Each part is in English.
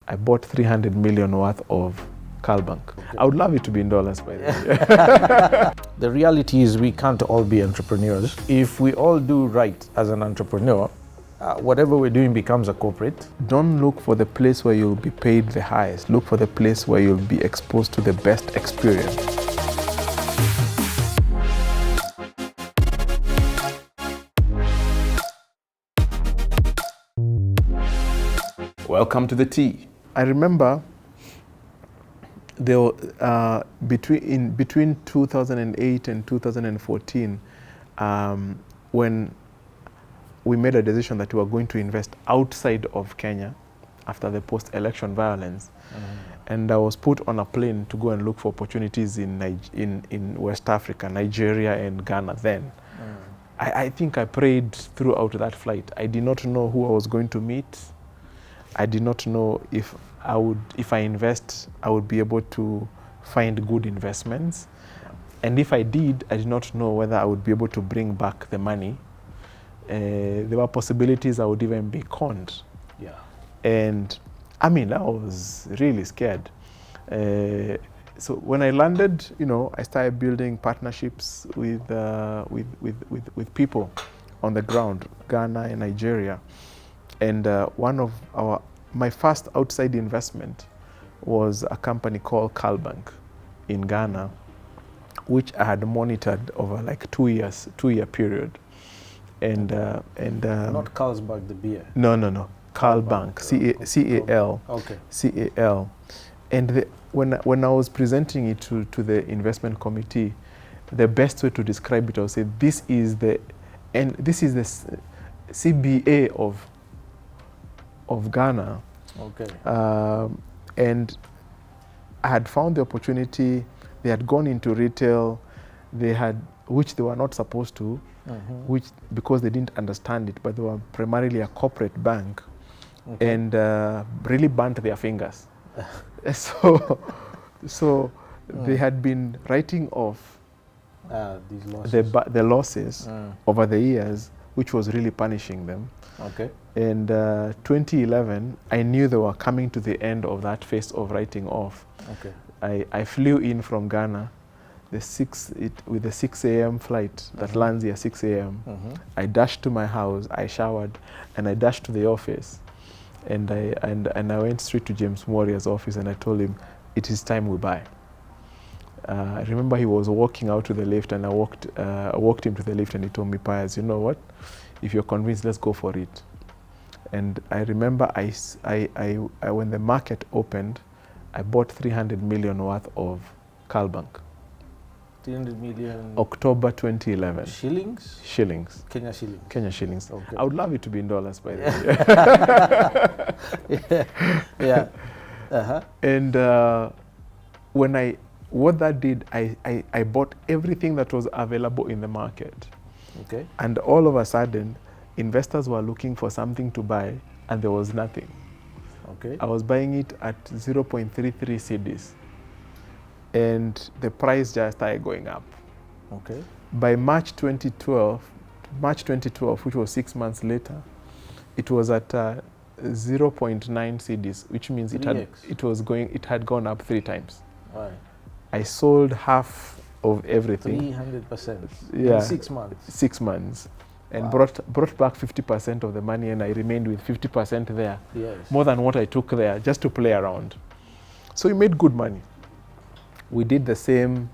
I bought 300 million worth of Bank. Okay. I would love it to be in dollars, by the way. The reality is we can't all be entrepreneurs. If we all do right as an entrepreneur, whatever we're doing becomes a corporate. Don't look for the place where you'll be paid the highest. Look for the place where you'll be exposed to the best experience. Welcome to the tea. I remember there between 2008 and 2014, when we made a decision that we were going to invest outside of Kenya after the post-election violence, and I was put on a plane to go and look for opportunities in West Africa, Nigeria, and Ghana. Then I think I prayed throughout that flight. I did not know who I was going to meet. I did not know if I invest, I would be able to find good investments. And if I did not know whether I would be able to bring back the money. There were possibilities I would even be conned. Yeah. And I mean, I was really scared. So when I landed, I started building partnerships with people on the ground, Ghana and Nigeria. And one of my first outside investment was a company called Bank in Ghana, which I had monitored over like 2 year period. And not Carlsberg, the beer. No. Bank, C-A-L. Okay. C-A-L. And when I was presenting it to the investment committee, the best way to describe it, I would say this is the CBA of Ghana. Okay. And I had found the opportunity. They had gone into retail, which they were not supposed to, which because they didn't understand it, but they were primarily a corporate bank, and really burnt their fingers. So they had been writing off these losses. the losses over the years, which was really punishing them. Okay. And 2011, I knew they were coming to the end of that phase of writing off. Okay. I flew in from Ghana with the 6 a.m. flight that lands here 6 a.m. I dashed to my house, I showered, and I dashed to the office. And I went straight to James Warrior's office and I told him, it is time we buy. I remember he was walking out to the lift, and I walked him to the lift, and he told me, Pius, you know what? If you're convinced, let's go for it. And I remember when the market opened, I bought 300 million worth of Bank. 300 million? October 2011. Shillings? Shillings. Kenya shillings? Kenya shillings. Okay. I would love it to be in dollars, by the way. Yeah. Uh-huh. And what that did, I bought everything that was available in the market. Okay. And all of a sudden, investors were looking for something to buy, and there was nothing. Okay. I was buying it at 0.33 cedis, and the price just started going up. Okay. By March 2012, which was 6 months later, it was at 0.9 cedis, which means it had gone up 3 times. Right. I sold half of everything. 300%. Yeah. In 6 months. 6 months. And Wow. brought back 50% of the money, and I remained with 50% there. Yes. More than what I took there, just to play around. So we made good money. We did the same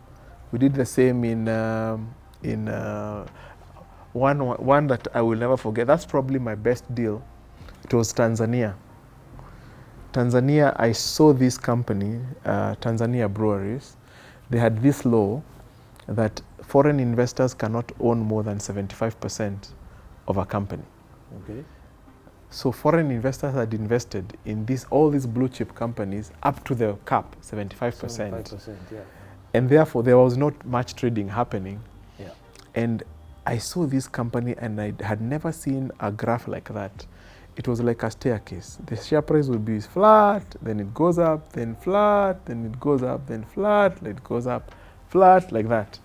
in one that I will never forget. That's probably my best deal. It was Tanzania. Tanzania, I saw this company, Tanzania Breweries. They had this law that foreign investors cannot own more than 75% of a company. Okay. So foreign investors had invested in all these blue chip companies up to the cap, 75%. 75%, yeah. And therefore there was not much trading happening. Yeah. And I saw this company, and I had never seen a graph like that. It was like a staircase. The share price would be flat, then it goes up, then flat, then it goes up, then flat, then it goes up, flat, like that.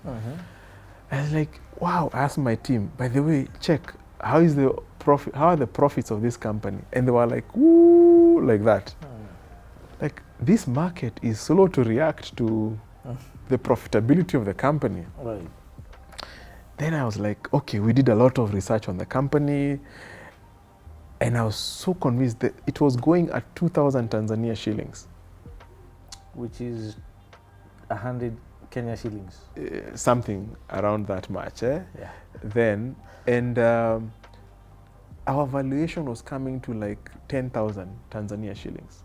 I was like, wow. I asked my team, by the way, check, how are the profits of this company? And they were like, woo, like that. like, this market is slow to react to the profitability of the company. Right. Then I was like, okay, we did a lot of research on the company, and I was so convinced that it was going at 2,000 Tanzania shillings. Which is 100 Kenya shillings. Something around that much. Yeah. Then, and our valuation was coming to like 10,000 Tanzania shillings.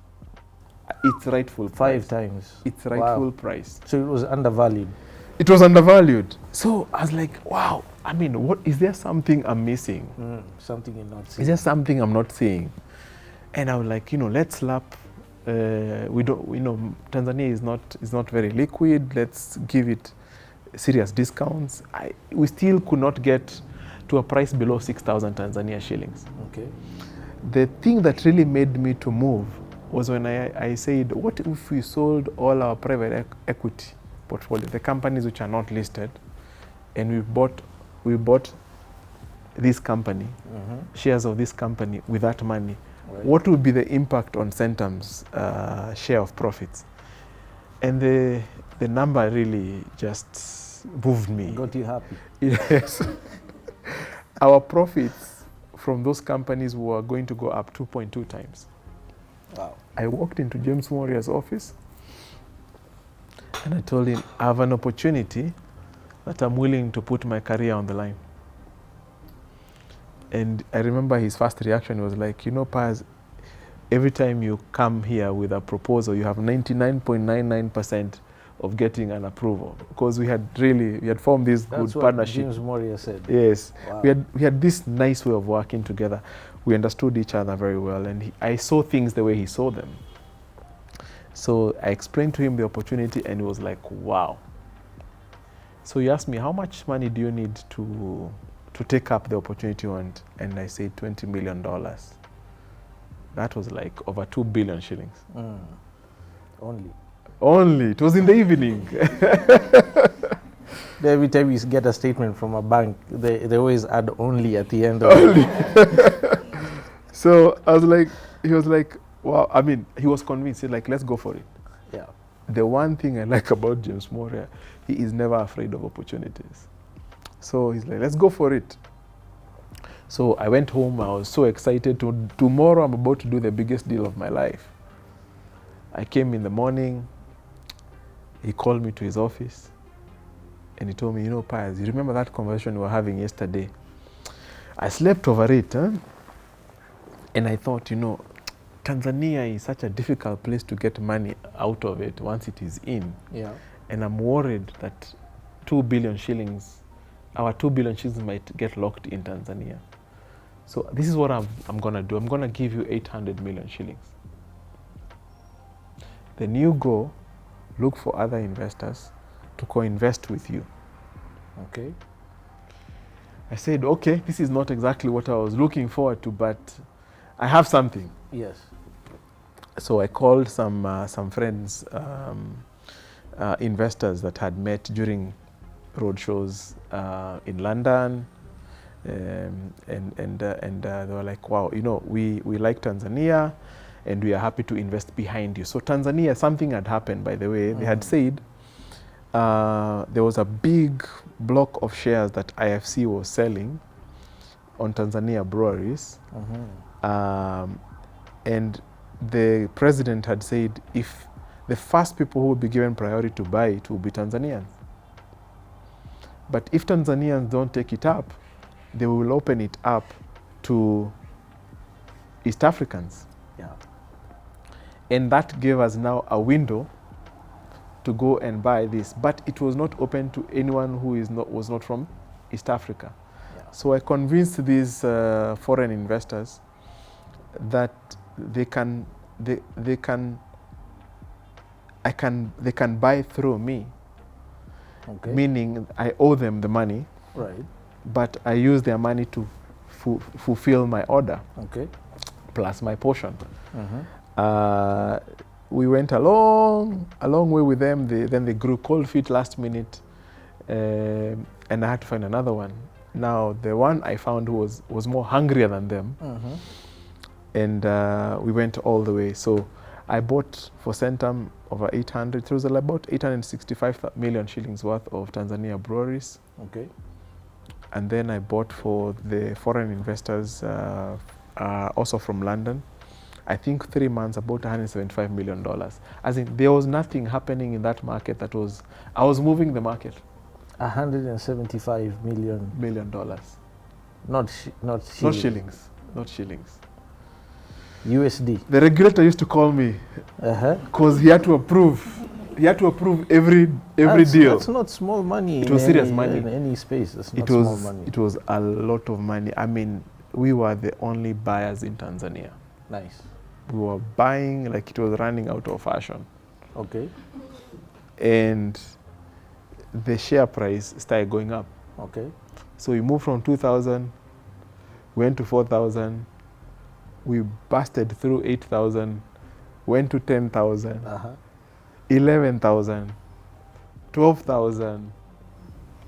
Its rightful price. 5 times. Its rightful Wow. price. So it was undervalued. It was undervalued. So I was like, wow, I mean, what is there something I'm missing? Something you're not Is seeing. there something I'm not seeing? And I was like, let's slap. We don't, Tanzania is not very liquid. Let's give it serious discounts. We still could not get to a price below 6,000 Tanzania shillings. Okay. The thing that really made me to move was when I said, what if we sold all our private equity portfolio, the companies which are not listed, and we bought this company, shares of this company with that money. Right. What would be the impact on Centum's share of profits? And the number really just moved me. Got you happy. Yes. Our profits from those companies were going to go up 2.2 times. Wow. I walked into James Moria's office and I told him, I have an opportunity that I'm willing to put my career on the line. And I remember his first reaction was like, Pius, every time you come here with a proposal, you have 99.99% of getting an approval, because we had formed this good partnership. James Moria said. Yes. Wow. We had this nice way of working together. We understood each other very well, and I saw things the way he saw them. So I explained to him the opportunity, and he was like, wow. So he asked me, how much money do you need to take up the opportunity you want? And I said $20 million. That was like over 2 billion shillings. Only. It was in the evening. Every time you get a statement from a bank, they always add only at the end of it. So he was like, wow. I mean, he was convinced. He's like, let's go for it. Yeah. The one thing I like about James Moria, he is never afraid of opportunities. So he's like, let's go for it. So I went home. I was so excited. Tomorrow I'm about to do the biggest deal of my life. I came in the morning. He called me to his office. And he told me, Pius, you remember that conversation we were having yesterday? I slept over it. And I thought, Tanzania is such a difficult place to get money out of it once it is in. Yeah. And I'm worried that 2 billion shillings, our 2 billion shillings might get locked in Tanzania. So this is what I'm going to do. I'm going to give you 800 million shillings. Then you go look for other investors to co-invest with you. Okay. I said, okay, this is not exactly what I was looking forward to, but I have something. Yes. So I called some friends, investors that had met during roadshows in London, and they were like, wow, we like Tanzania, and we are happy to invest behind you. So Tanzania, something had happened, by the way. They had said there was a big block of shares that IFC was selling on Tanzania breweries. And the president had said, if the first people who will be given priority to buy it will be Tanzanians. But if Tanzanians don't take it up, they will open it up to East Africans. Yeah. And that gave us now a window to go and buy this. But it was not open to anyone who was not from East Africa. Yeah. So I convinced these foreign investors that they can buy through me. Okay. Meaning I owe them the money. Right. But I use their money to fulfill my order. Okay. Plus my portion. We went a long way with them. Then they grew cold feet last minute, and I had to find another one. Now the one I found was more hungrier than them, and we went all the way. So I bought for Centum over 800. It was about 865 million shillings worth of Tanzania breweries. Okay. And then I bought for the foreign investors, also from London. I think 3 months, about $175 million. As in, there was nothing happening in that market I was moving the market. $175 million. Not shillings. Not shillings. USD. The regulator used to call me because he had to approve. He had to approve every deal. That's not small money. It was serious money in any space. That's not small money. It was a lot of money. I mean, we were the only buyers in Tanzania. Nice. We were buying like it was running out of fashion. Okay. And the share price started going up. Okay. So we moved from 2,000, went to 4,000. We busted through 8,000, went to 10,000, 11,000, 12,000,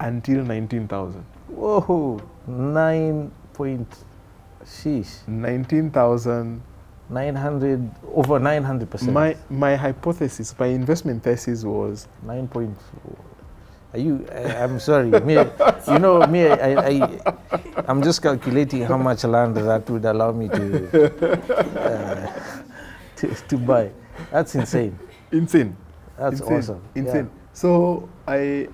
until 19,000. Whoa, 19,000. 900, over 900%. My hypothesis, my investment thesis was 9. Are you? I'm sorry. I'm just calculating how much land that would allow me to buy. That's insane. Insane. That's awesome. Insane. Yeah. So I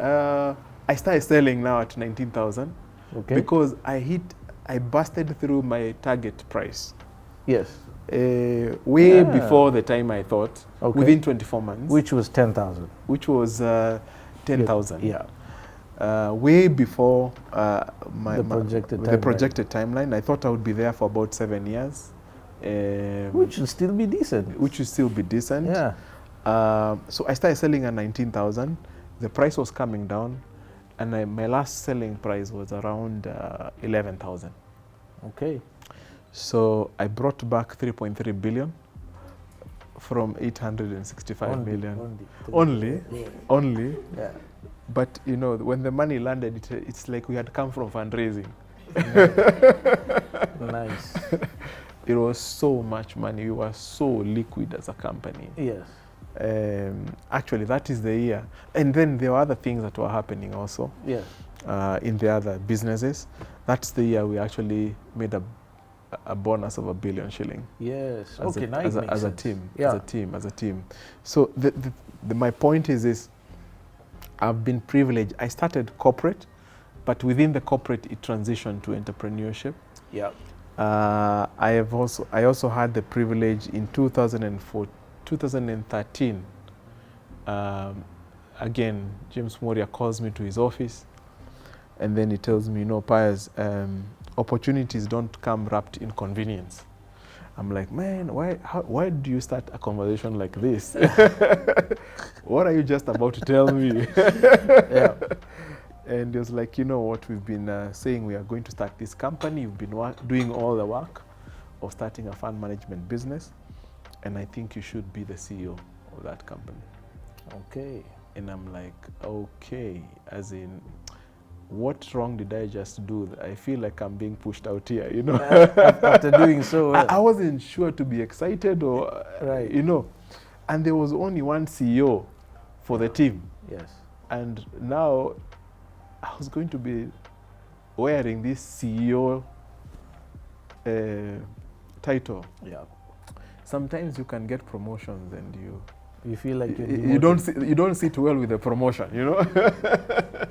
started selling now at 19,000. Okay. Because I busted through my target price. Yes. Way before the time I thought. Okay. Within 24 months. Which was 10,000. Which was 10,000. Yeah. Way before the projected timeline. I thought I would be there for about 7 years. Which would still be decent. Yeah. So I started selling at 19,000. The price was coming down, and my last selling price was around 11,000. Okay. So I brought back 3.3 billion from 865 million. Only. Yeah. But when the money landed, it's like we had come from fundraising. Nice. It was so much money. We were so liquid as a company. Yes. Actually, that is the year. And then there were other things that were happening also. Yes. In the other businesses. That's the year we actually made a bonus of 1 billion shilling. Yes. As a team. So my point is I've been privileged. I started corporate, but within the corporate, it transitioned to entrepreneurship. Yeah. I also had the privilege in 2013. Again, James Moria calls me to his office, and then he tells me, Pius, opportunities don't come wrapped in convenience. I'm like, man, why do you start a conversation like this? What are you just about to tell me? Yeah. And he was like, what we've been saying, we are going to start this company. You've been doing all the work of starting a fund management business, and I think you should be the CEO of that company. Okay. And I'm like, okay, as in, what wrong did I just do? I feel like I'm being pushed out here, After doing so well. I wasn't sure to be excited or, right. And there was only one CEO for the team. Yes. And now I was going to be wearing this CEO title. Yeah. Sometimes you can get promotions and you feel like you don't sit well with the promotion,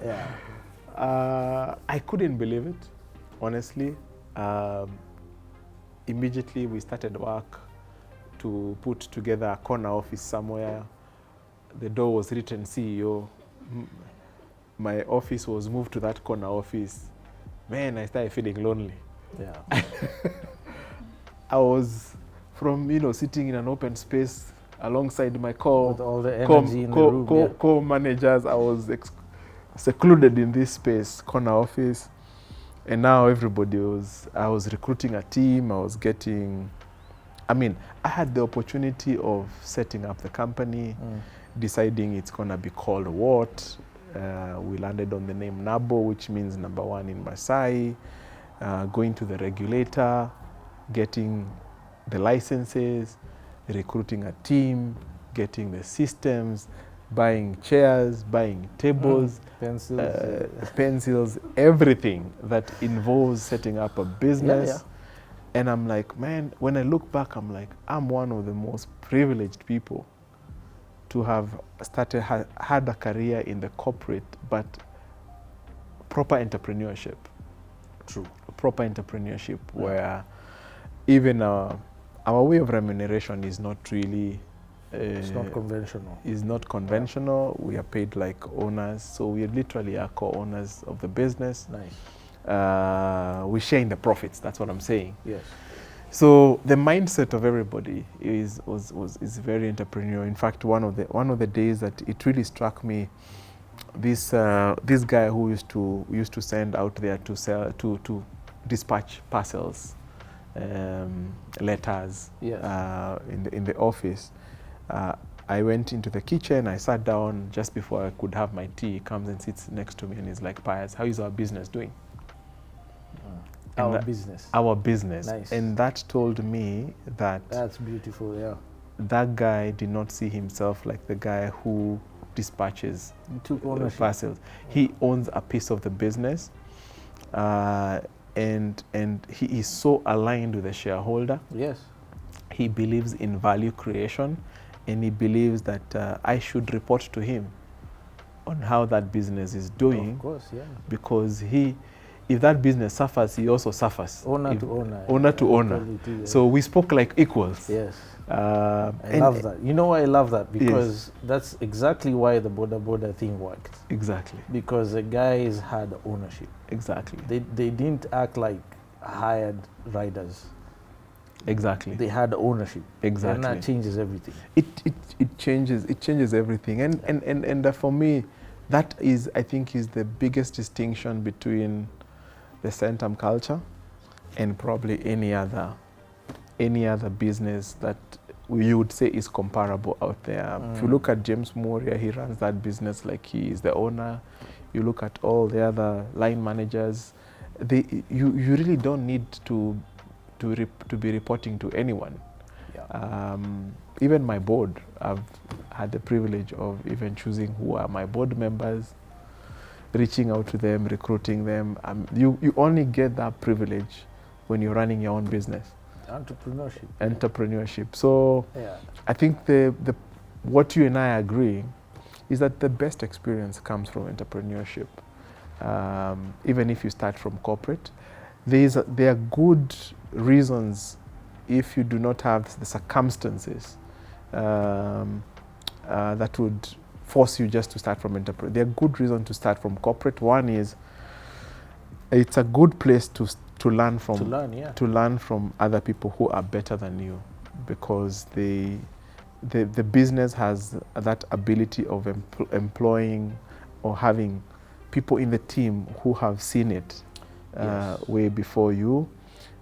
Yeah. I couldn't believe it, honestly. Immediately we started work to put together a corner office somewhere. The door was written CEO. My office was moved to that corner office. Man, I started feeling lonely. Yeah. I was from sitting in an open space alongside my with all the energy in the room, co-managers. I was secluded in this space, corner office, and now I was recruiting a team. I had the opportunity of setting up the company, deciding it's gonna be called what. We landed on the name Nabo, which means number one in Maasai, going to the regulator, getting the licenses, recruiting a team, getting the systems, buying chairs, buying tables, pencils, everything that involves setting up a business. And I'm like, man, when I look back, I'm like, I'm one of the most privileged people to have started, had a career in the corporate, but proper entrepreneurship. True. Proper entrepreneurship, where even our way of remuneration is not really... it's not conventional. Is not conventional. We are paid like owners, so we literally are co-owners of the business. Nice. We share in the profits. That's what I'm saying. Yes. So the mindset of everybody is very entrepreneurial. In fact, one of the days that it really struck me, this guy who used to send out there to sell to dispatch parcels, letters, yes. in the office. I went into the kitchen, I sat down just before I could have my tea. He comes and sits next to me and he's like, Pius, how is our business doing? Our business. Our business. Nice. And that told me that... That's beautiful, yeah. That guy did not see himself like the guy who dispatches parcels. He owns a piece of the business, and he is so aligned with the shareholder. Yes. He believes in value creation, and he believes that I should report to him on how that business is doing. Of course, yeah. Because if that business suffers, he also suffers. Owner to owner. Owner to owner. So we spoke like equals. Yes. I love that. You know why I love that? Because that's exactly why the border thing worked. Exactly. Because the guys had ownership. Exactly. They didn't act like hired riders. Exactly. They had ownership. Exactly. And that changes everything. It changes everything. And for me, that is, I think, is the biggest distinction between the Centum culture and probably any other business that you would say is comparable out there. If you look at James Moria, he runs that business like he is the owner. You look at all the other line managers, you really don't need to be reporting to anyone. Yeah. Even my board, I've had the privilege of even choosing who are my board members, reaching out to them, recruiting them. You only get that privilege when you're running your own business. Entrepreneurship. So yeah. I think what you and I agree is that the best experience comes from entrepreneurship. Even if you start from corporate, there are good reasons if you do not have the circumstances that would force you just to start from entrepreneur. There are good reasons to start from corporate. One is it's a good place to learn from. To learn from other people who are better than you, because the business has that ability of employing or having people in the team who have seen it way before you.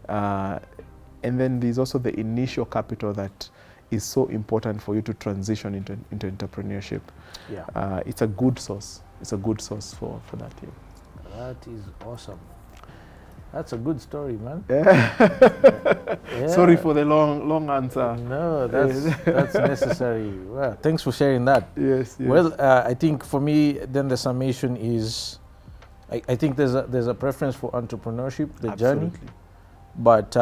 And then there's also the initial capital that is so important for you to transition into entrepreneurship. Yeah. It's a good source. It's a good source for that team. That is awesome. That's a good story, man. Yeah. Sorry for the long answer. No, that's necessary. Well, thanks for sharing that. Yes. Well, I think for me, then the summation is, I think there's a preference for entrepreneurship, the journey. But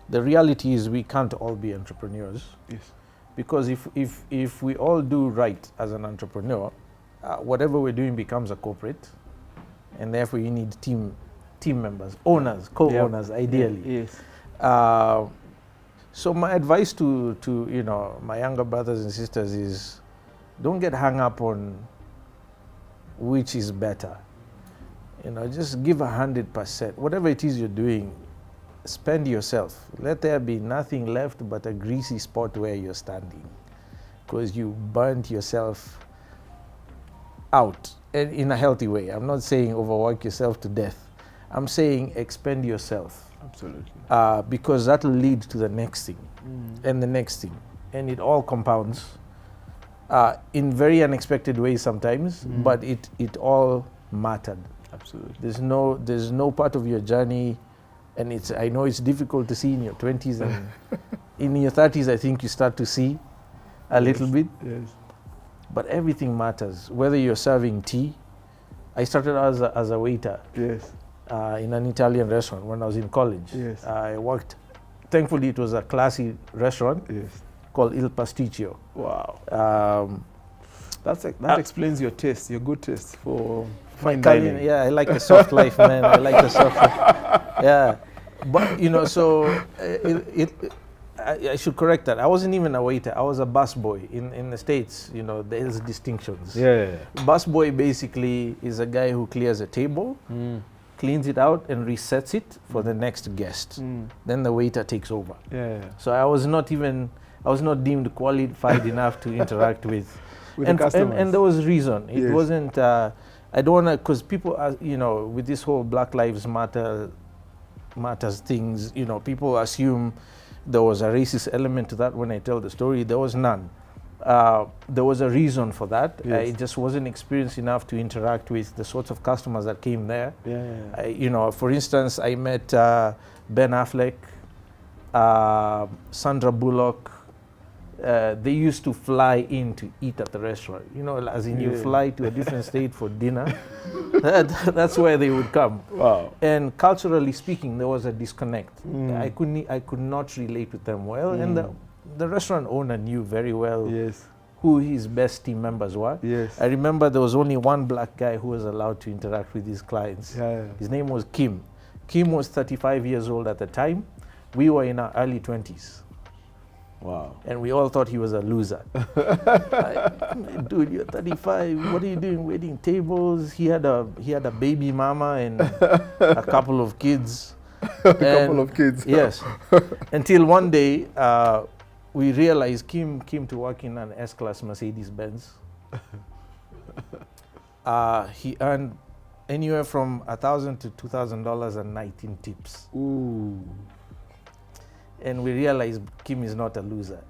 the reality is we can't all be entrepreneurs. Yes. Because if we all do right as an entrepreneur, whatever we're doing becomes a corporate, and therefore you need team members, owners, co-owners, ideally. Yes. So my advice to my younger brothers and sisters is, don't get hung up on which is better. Just give 100%. Whatever it is you're doing, spend yourself. Let there be nothing left but a greasy spot where you're standing, because you burnt yourself out, and in a healthy way. I'm not saying overwork yourself to death. I'm saying expend yourself. Absolutely. Because that will lead to the next thing, and the next thing, and it all compounds in very unexpected ways sometimes, but it all mattered. Absolutely. There's no part of your journey, and I know it's difficult to see in your 20s and In your 30s, I think you start to see a little bit. Yes. But everything matters. Whether you're serving tea, I started as a waiter. Yes. In an Italian restaurant when I was in college. Yes. I worked. Thankfully, it was a classy restaurant. Yes. Called Il Pasticcio. Wow. That explains your taste, your good taste for fine dining. Yeah, I like the soft life, man. I like the soft life. Yeah, but so I should correct that. I wasn't even a waiter. I was a busboy. In the States, there's distinctions. Yeah. Busboy basically is a guy who clears a table, cleans it out, and resets it for the next guest. Then the waiter takes over. Yeah. So I was not deemed qualified enough to interact with the customers. And there was reason. It Yes. wasn't. I don't want to, because people are, with this whole Black Lives Matters things. People assume there was a racist element to that. When I tell the story, there was none. There was a reason for that. Yes. I just wasn't experienced enough to interact with the sorts of customers that came there. Yeah. For instance, I met Ben Affleck, Sandra Bullock. They used to fly in to eat at the restaurant. As in you fly to a different state for dinner. That's where they would come. Wow. And culturally speaking, there was a disconnect. I could not relate with them well. And the restaurant owner knew very well who his best team members were. Yes. I remember there was only one black guy who was allowed to interact with his clients. Yeah. His name was Kim. Kim was 35 years old at the time. We were in our early 20s. Wow. And we all thought he was a loser. Dude, you're 35. What are you doing waiting tables? He had a baby mama and a couple of kids. Yes. Until one day, we realized Kim came to work in an S-Class Mercedes-Benz. He earned anywhere from $1,000 to $2,000 a night in tips. Ooh. And we realized Kim is not a loser.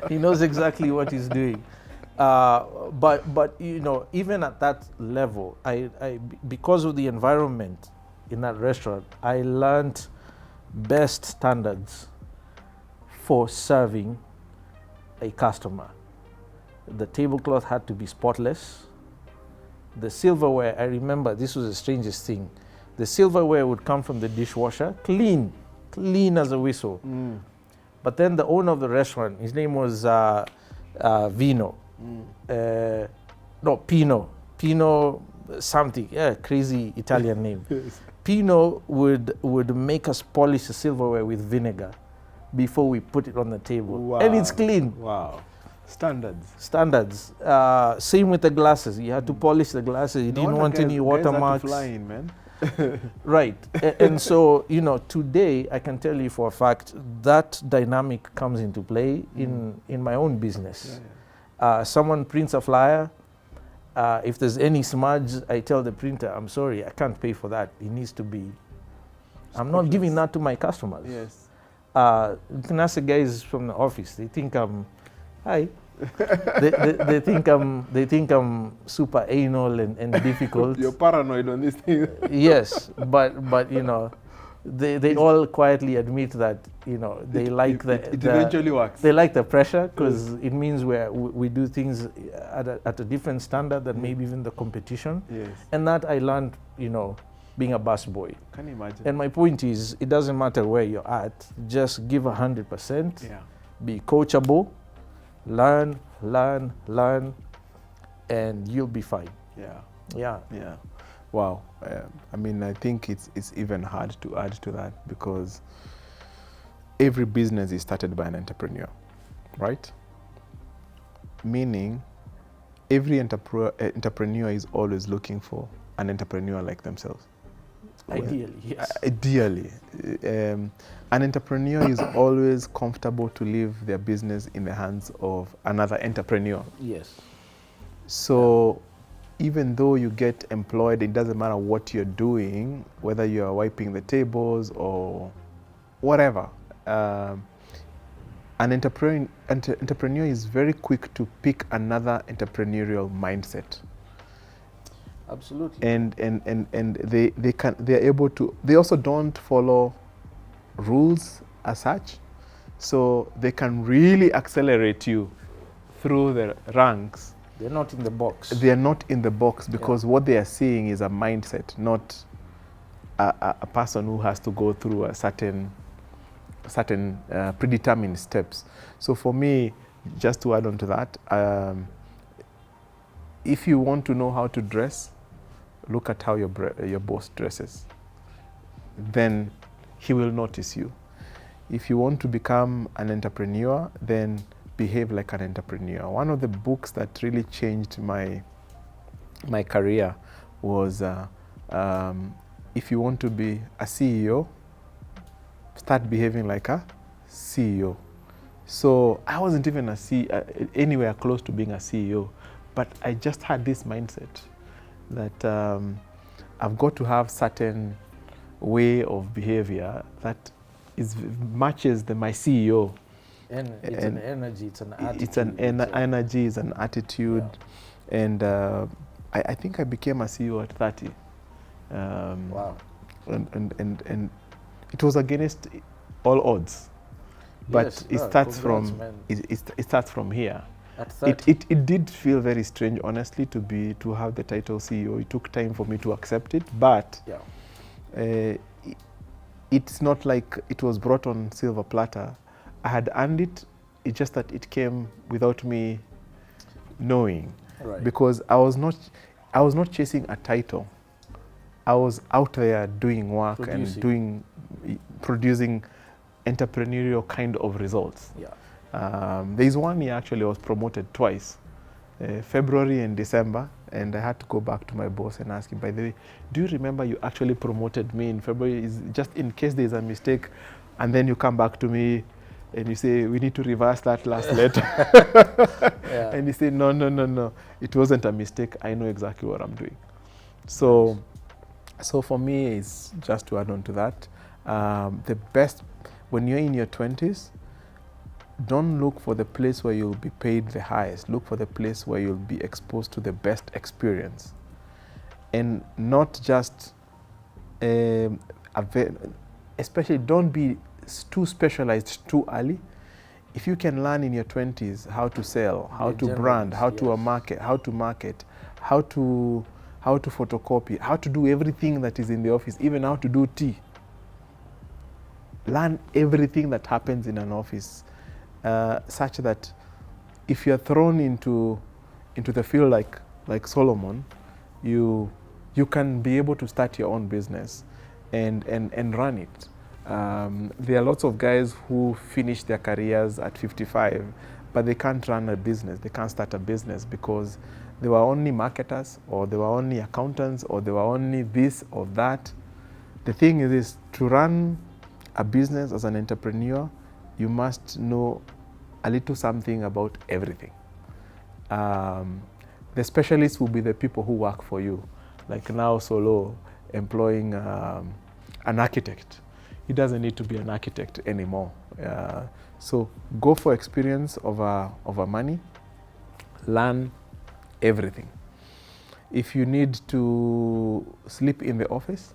He knows exactly what he's doing. But even at that level, I because of the environment in that restaurant, I learned best standards for serving a customer. The tablecloth had to be spotless. The silverware, I remember this was the strangest thing. The silverware would come from the dishwasher, clean as a whistle. But then the owner of the restaurant, his name was Vino. Pino something, crazy Italian name. Yes. Pino would make us polish the silverware with vinegar before we put it on the table. Wow. And it's clean. Wow. Standards. Same with the glasses. You had to polish the glasses. You didn't want any watermarks. Guys had to fly in, man. Right. And so, today I can tell you for a fact that dynamic comes into play in my own business. Someone prints a flyer. If there's any smudge, I tell the printer, I'm sorry, I can't pay for that. It needs to be. I'm not giving that to my customers. Yes. You can ask the guys from the office. They think I'm, hi. they think I'm super anal and difficult. You're paranoid on this thing. Yes, but they all quietly admit that they like it eventually works. They like the pressure because it means we do things at a different standard than maybe even the competition. Yes. And that I learned being a busboy. Can you imagine? And my point is, it doesn't matter where you're at. Just give 100%. Yeah. Be coachable. Learn, and you'll be fine. Yeah. Wow. I think it's even hard to add to that because every business is started by an entrepreneur, right? Meaning, every entrepreneur is always looking for an entrepreneur like themselves. Ideally, yes. Ideally. An entrepreneur is always comfortable to leave their business in the hands of another entrepreneur. Yes. So even though you get employed, it doesn't matter what you're doing, whether you're wiping the tables or whatever. An entrepreneur is very quick to pick another entrepreneurial mindset. Absolutely. And they're able to, they also don't follow rules as such. So they can really accelerate you through the ranks. They're not in the box. They are not in the box because what they are seeing is a mindset, not a person who has to go through a certain predetermined steps. So for me, just to add on to that, if you want to know how to dress, look at how your boss dresses. Then he will notice you. If you want to become an entrepreneur, then behave like an entrepreneur. One of the books that really changed my career was if you want to be a CEO, start behaving like a CEO. So I wasn't even anywhere close to being a CEO, but I just had this mindset that I've got to have certain way of behavior that matches my CEO. It's an energy, it's an attitude. It's an energy, it's an attitude. Yeah. And I think I became a CEO at 30. Wow. And it was against all odds. But yes, it starts it starts from here. At 30. It did feel very strange, honestly, to have the title CEO. It took time for me to accept it, but it's not like it was brought on silver platter. I had earned it. It's just that it came without me knowing, because I was not chasing a title. I was out there doing work and producing entrepreneurial kind of results. Yeah. There's 1 year actually I was promoted twice, February and December, and I had to go back to my boss and ask him, by the way, do you remember you actually promoted me in February? Just in case there's a mistake, and then you come back to me and you say, we need to reverse that last letter. Yeah. And you say, no, it wasn't a mistake. I know exactly what I'm doing. So for me, it's just to add on to that. The best, when you're in your 20s, don't look for the place where you'll be paid the highest. Look for the place where you'll be exposed to the best experience. And not just, especially don't be too specialized too early. If you can learn in your 20s how to sell, how to brand, how to market, how to photocopy, how to do everything that is in the office, even how to do tea. Learn everything that happens in an office, such that if you're thrown into the field like Solomon, you can be able to start your own business and run it. There are lots of guys who finish their careers at 55, but they can't run a business. They can't start a business because they were only marketers, or they were only accountants, or they were only this or that. The thing is to run a business as an entrepreneur, you must know a little something about everything. The specialists will be the people who work for you. Like now Solo employing an architect. He doesn't need to be an architect anymore. So go for experience over money. Learn everything. If you need to sleep in the office,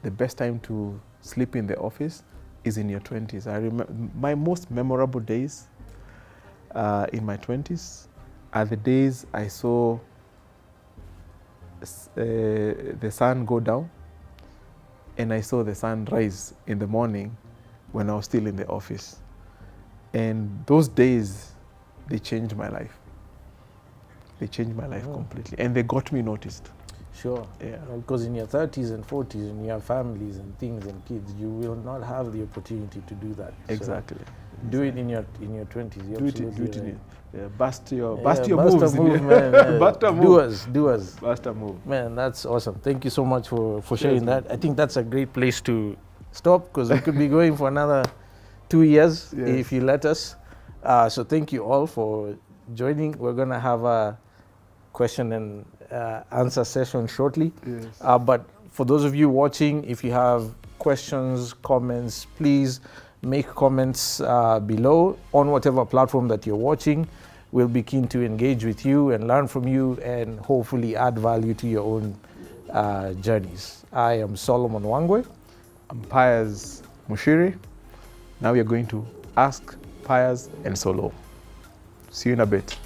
the best time to sleep in the office is in your 20s. I remember my most memorable days in my 20s are the days I saw the sun go down and I saw the sun rise in the morning when I was still in the office. And those days, they changed my life. They changed my life completely, and they got me noticed. Sure. Yeah. Because in your 30s and 40s, when you have families and things and kids, you will not have the opportunity to do that. Exactly. So do it in your 20s. Do it in it. Yeah, bust your moves. Bust a move, man. Bust a move. Do us. Bust a move. Man, that's awesome. Thank you so much for sharing that. I think that's a great place to stop, because we could be going for another 2 years if you let us. So thank you all for joining. We're going to have a question and answer session shortly. Yes. But for those of you watching, if you have questions, comments, please make comments below on whatever platform that you're watching. We'll be keen to engage with you and learn from you and hopefully add value to your own journeys. I am Solomon Wangwe. I'm Pius Muchiri. Now we are going to ask Pius and Solo. See you in a bit.